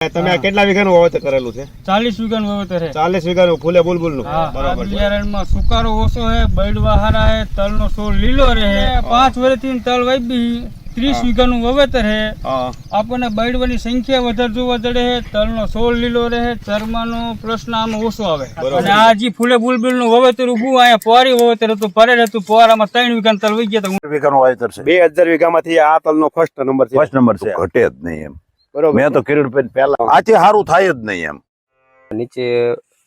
તમે કેટલા વીઘાનું વાવેતર કરેલું છે? 40 વીઘાનું વાવેતર છે. 40 વીઘાનું ફૂલે બુલબુલ નું. બરાબર. બિયારણમાં સુકારો ઓછો છે, બૈડવા હારા છે, તલનો છોડ લીલો રહે. 5 વર્ષથી તલ વાવી 30 વીઘાનું વાવેતર છે. આપણને બૈડવાની સંખ્યા વધારે જોવા જડે છે, તલનો છોડ લીલો રહે, ચરમાનો પ્રશ્ન આમાં ઓછો આવે. અને આ જે ફૂલે બુલબુલ નું વાવેતર ઉભું અહીંયા પોરી વાવેતર હતું, પરેડ હતું, પોરામાં 3 વીઘાનું તલ વહી ગયા. 20 વીઘાનું વાવેતર છે. 2000 વીઘામાંથી આ તલનો ફર્સ્ટ નંબર છે. ફર્સ્ટ નંબર છે. ઘટે જ નહીં એમ. બરોબર. મેં તો કિરીટભાઈ પહેલા આથી સારું થાય જ નહીં એમ. નીચે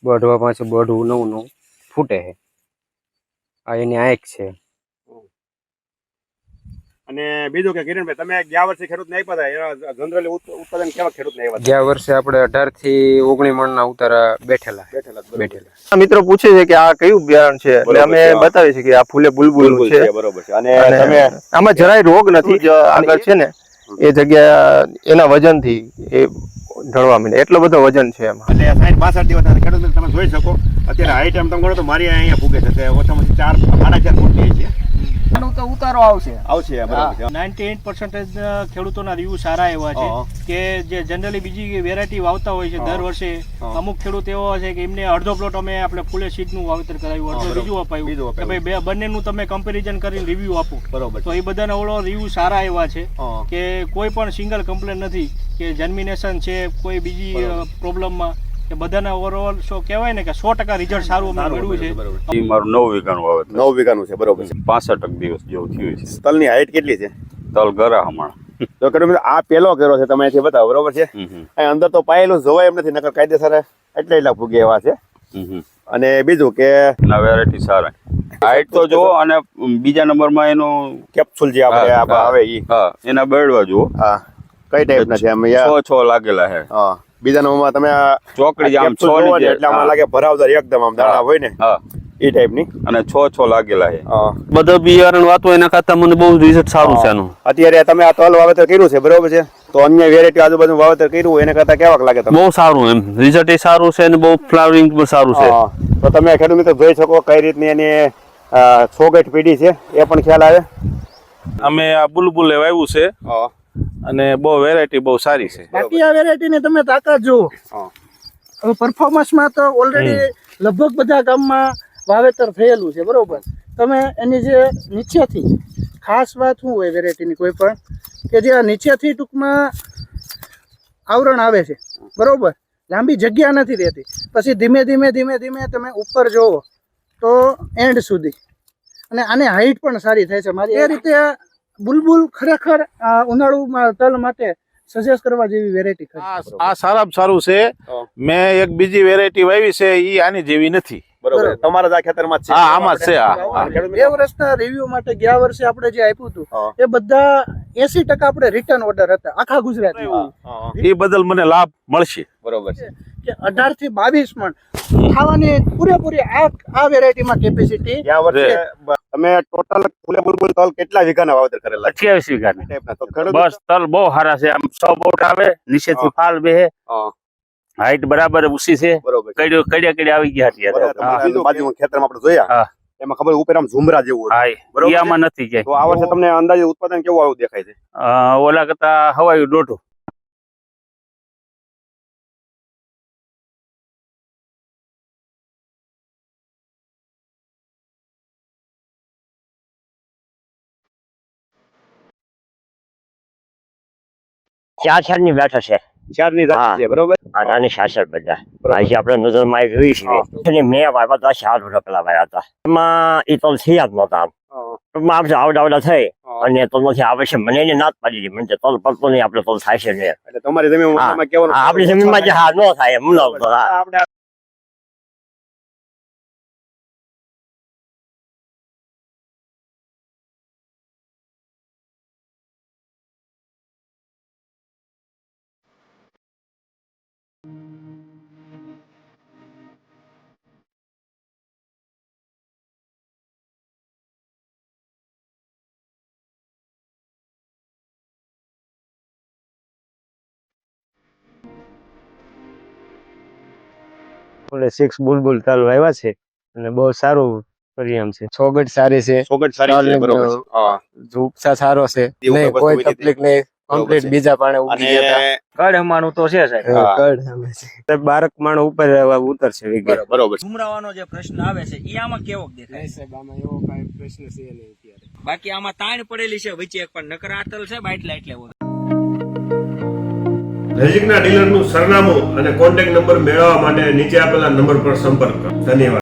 બઢવા પાસે બઢવું નવું ફૂટે છે. આ એની આંખ છે. અને બીજું કે કિરણભાઈ, તમે ગયા વર્ષે ખેડૂતને આપ્યા હતા, જનરલી ઉત્પાદન કેવા ખેડૂતને આવ્યા? ગયા વર્ષે આપણે 18 થી 19 મણના ઉતારા બેઠેલા. મિત્રો પૂછે છે કે આ કયું બિયારણ છે, એટલે અમે બતાવીએ છીએ કે આ ફૂલે બુલબુલ છે. બરોબર છે. અને તમે આમાં જરાય રોગ નથી. જે આગળ છે ને એ જગ્યા એના વજનથી એ ઢળવા માંડે, એટલો બધો વજન છે એમાં. એટલે 60-62 દિવસ ખેડૂત તમે જોઈ શકો. અત્યારે હાઈટ એમ તમે ગણો તો મારી અહીંયા પૂગે છે ઓછામાં 4-4.5 ફૂટની છે. તો ઉતારો આવશે. બરાબર છે. 98% ખેડૂતોના રિવ્યુ સારા એવા છે કે જે જનરલી બીજી વેરાયટી વાવતા હોય છે દર વર્ષે. અમુક ખેડૂત એવો છે કે એમને અડધો પ્લોટ અમે આપણે ફૂલે સીડનું વાવેતર કરાવ્યું, અડધો બીજું અપાયું કે ભાઈ બંનેનું તમે કમ્પેરિઝન કરીને રિવ્યુ આપો. બરોબર. તો એ બધાના ઓળો રિવ્યુ સારા એવા છે કે કોઈ પણ સિંગલ કમ્પ્લેન નથી કે જર્મિનેશન છે કોઈ બીજી પ્રોબ્લેમમાં, કે બધાના ઓવરઓલ શો કહેવાય ને કે 100% રિઝલ્ટ સારું અમને મળ્યું છે. મારું 9 વીઘાનું વાવેતર. 9 વીઘાનું છે. બરોબર છે. 65 દિવસ જેવું થયું છે. તલની હાઈટ કેટલી છે? તલ ગરા હમણાં. તો ખેડૂત આ પેલો કેરો છે, તમે અહીંથી બતાવો. બરોબર છે. અહીં અંદર તો પાયેલું જોવાય એમ નથી, નકર કાયદેસર એટલા ફૂગે એવા છે. અને બીજું કે વેરાયટી સારા હાઈટ તો જુઓ, અને બીજા નંબરમાં એનું કેપ્સ્યુલ જે આપણે આવે ઈ. હા, એના બેડવા જુઓ. હા, કઈ ટાઈપના છે? આમ 6 લાગેલા છે. હા, બીજા નંબરમાં તમે ચોકડી આમ 6 ની એટલે આમાં લાગે ભરાવદાર એકદમ આમ દાણા હોય ને એ ટાઈપની. અને 6 લાગેલા છે. બધો બિયારણ વાતો એના કરતા મને બહુ રિઝલ્ટ સારું છે આનું. અત્યારે તમે આ તલ વાવેતર કર્યું છે, બરોબર છે, તો અન્ય વેરાયટી આજુબાજુ વાવેતર કર્યું એના કરતા કેવાક લાગે તમને? બહુ સારું એમ રિઝલ્ટ એ સારું છે અને બહુ ફ્લાવરિંગ પણ સારું છે. તો તમે ખેડૂત મિત્રો જોઈ શકો કઈ રીતની એની છોગઠ પેઢી છે એ પણ ખ્યાલ આવે. અમે આ બુલબુલે વાવ્યું છે અને બહુ વેરાયટી બહુ સારી છે. બાકી આ વેરાયટી ને તમે તાકાત જુઓ. હવે પરફોર્મન્સમાં તો ઓલરેડી લગભગ બધા ગામમાં વાવેતર થયેલું છે, બરોબર. તમે એની જે નીચેથી ખાસ વાત શું હોય વેરાયટીની કોઈ પણ કે જે આ નીચેથી ટૂંકમાં આવરણ આવે છે, બરોબર, લાંબી જગ્યા નથી રહેતી. પછી ધીમે ધીમે તમે ઉપર જોવો તો એન્ડ સુધી, અને આની હાઈટ પણ સારી થાય છે મારી. એ રીતે બુલબુલ ખરેખર ઉનાળુમાં તલ માટે સજેસ્ટ કરવા જેવી વેરાયટી છે. આ સારામાં સારું છે. મેં એક બીજી વેરાયટી વાવી છે, ઈ આની જેવી નથી. બરોબર. તમારા જ આ ખેતરમાં જ છે? હા, આમાં જ છે. 2 વર્ષના રિવ્યુ માટે ગયા વર્ષે આપણે જે આપ્યું હતું એ બધા 80% આપણે રિટર્ન ઓર્ડર હતા આખા ગુજરાતમાં. એ બદલ મને લાભ મળશે. બરોબર છે. કે 18 થી 22 મણ ખાવાની પૂરેપૂરી આ વેરાયટીમાં કેપેસિટી. ગયા વર્ષે તમે ટોટલ ફૂલે બુલબુલ તલ કેટલા વીઘાના વાવેતર કરેલા? 28 વીઘાના. તો ખેડૂત બસ તલ બહુ સારા છે. આમ 100 બોટ આવે, નીચેથી ફાલ બેહે, હાઈટ બરાબર ઊંચી છે. બરોબર. કડિયા આવી ગયા અત્યારે. બાજુમાં ખેતરમાં આપણે જોયા એમાં ખબર ઉપર આમ ઝુમરા જેવું હતું. હા, આમાં નથી ક્યાંય. તો આ વર્ષે તમને અંદાજે ઉત્પાદન કેવું આવ્યું દેખાય છે? ઓલા કરતા હવાયું દોઢું. ચાર ની બેઠા છે. 4 ની જાત છે. બરોબર. આની સાસર બધા આજે આપણે નજરમાં આવી ગઈ છે. મેં વાવ્યા હતા 4 વર્ષ પેલા વાવ્યા હતા. એમાં એ તલ થયા જ નહોતા. આપણે આવડા થઈ અને તલ નથી આવે છે. મને એને ના જ પાડી દીધી. મને તલ પડતો નહીં, આપણે તલ થાય છે ને. એટલે તમારી જમીનમાં કેવું? આપણી જમીનમાં જે હા ન થાય એમ ન. ફૂલે 6 બુલબુલ તલ વાવ્યા છે અને બહુ સારું પરિણામ છે. છોગટ સારી છે. છોગઠ સારી છે. બરોબર. ઝૂપસા સારો છે. કોઈ તકલીફ નહીં. કમ્પ્લીટ બીજા પાણે ઉગી ગયા હતા. અને કડ હમાનું તો છે સાહેબ. હા. કડ સામે છે. તો 12 માણ ઉપર ઉતરશે વીઘે. બરોબર છે. ઉમરાવાનો જે પ્રશ્ન આવે છે ઈ આમાં કેવો દેખાય સાહેબ આમાં એવો કાંઈ પ્રશ્ન છે નહીં અત્યારે. બાકી આમાં તાણ પડેલી છે વચ્ચે એક પણ નકર આ તલ છે એટલે નજીકના ડીલરનું સરનામું અને કોન્ટેક્ટ નંબર મેળવવા માટે નીચે આપેલા નંબર પર સંપર્ક કરો. ધન્યવાદ.